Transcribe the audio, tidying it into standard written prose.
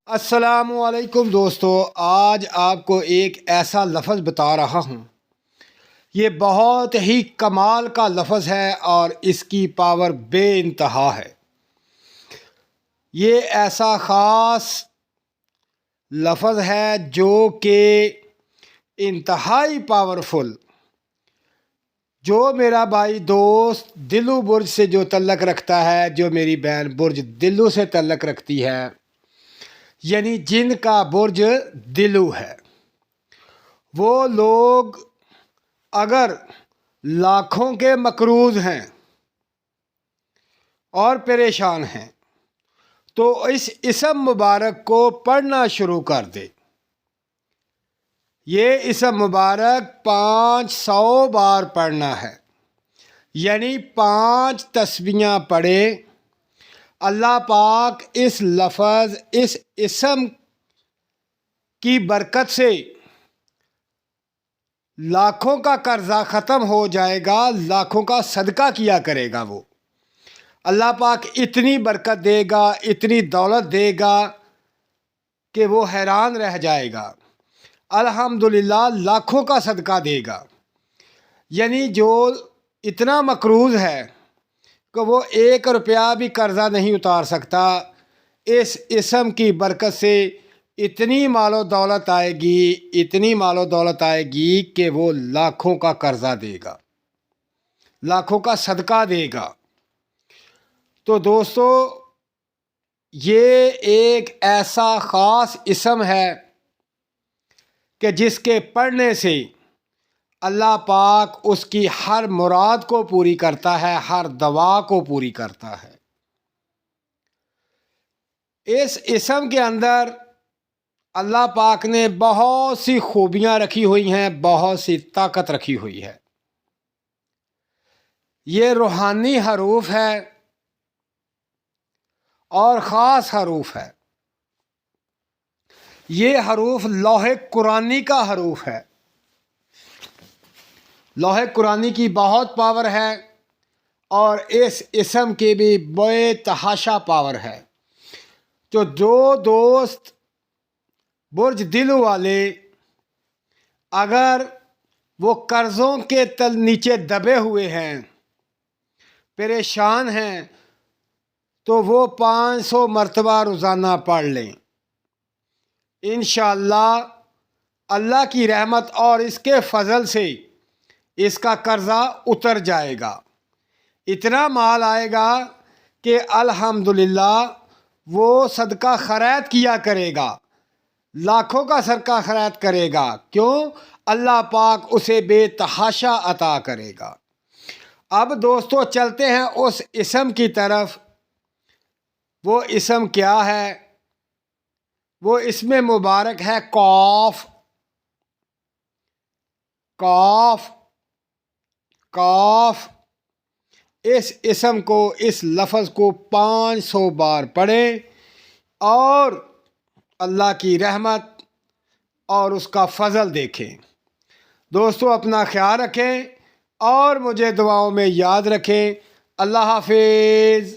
السلام علیکم دوستو، آج آپ کو ایک ایسا لفظ بتا رہا ہوں۔ یہ بہت ہی کمال کا لفظ ہے اور اس کی پاور بے انتہا ہے۔ یہ ایسا خاص لفظ ہے جو کہ انتہائی پاورفل، جو میرا بھائی دوست دلو برج سے جو تعلق رکھتا ہے، جو میری بہن برج دلو سے تعلق رکھتی ہے، یعنی جن کا برج دلو ہے، وہ لوگ اگر لاکھوں کے مقروض ہیں اور پریشان ہیں تو اس اسم مبارک کو پڑھنا شروع کر دے۔ یہ اسم مبارک 500 بار پڑھنا ہے، یعنی 5 تسبیحاں پڑھے۔ اللہ پاک اس لفظ، اس اسم کی برکت سے لاکھوں کا قرضہ ختم ہو جائے گا، لاکھوں کا صدقہ کیا کرے گا۔ وہ اللہ پاک اتنی برکت دے گا، اتنی دولت دے گا کہ وہ حیران رہ جائے گا۔ الحمدللہ لاکھوں کا صدقہ دے گا، یعنی جو اتنا مقروض ہے کہ وہ 1 روپیہ بھی قرضہ نہیں اتار سکتا، اس اسم کی برکت سے اتنی مال و دولت آئے گی، اتنی مال و دولت آئے گی کہ وہ لاکھوں کا قرضہ دے گا، لاکھوں کا صدقہ دے گا۔ تو دوستو، یہ ایک ایسا خاص اسم ہے کہ جس کے پڑھنے سے اللہ پاک اس کی ہر مراد کو پوری کرتا ہے، ہر دعا کو پوری کرتا ہے۔ اس اسم کے اندر اللہ پاک نے بہت سی خوبیاں رکھی ہوئی ہیں، بہت سی طاقت رکھی ہوئی ہے۔ یہ روحانی حروف ہے اور خاص حروف ہے۔ یہ حروف لوح قرآنی کا حروف ہے۔ لوح قرآنی کی بہت پاور ہے اور اس اسم کی بھی بے تحاشا پاور ہے۔ تو جو دوست برج دلو والے اگر وہ قرضوں کے نیچے دبے ہوئے ہیں، پریشان ہیں، تو وہ 500 مرتبہ روزانہ پڑھ لیں۔ انشاءاللہ اللہ کی رحمت اور اس کے فضل سے اس کا قرضہ اتر جائے گا۔ اتنا مال آئے گا کہ الحمدللہ وہ صدقہ خیرات کیا کرے گا، لاکھوں کا صدقہ خیرات کرے گا۔ کیوں؟ اللہ پاک اسے بے تحاشا عطا کرے گا۔ اب دوستو چلتے ہیں اس اسم کی طرف۔ وہ اسم کیا ہے؟ وہ اسم مبارک ہے قاف۔ قاف قاف اس اسم کو، اس لفظ کو 500 بار پڑھیں اور اللہ کی رحمت اور اس کا فضل دیکھیں۔ دوستو اپنا خیال رکھیں اور مجھے دعاؤں میں یاد رکھیں۔ اللہ حافظ۔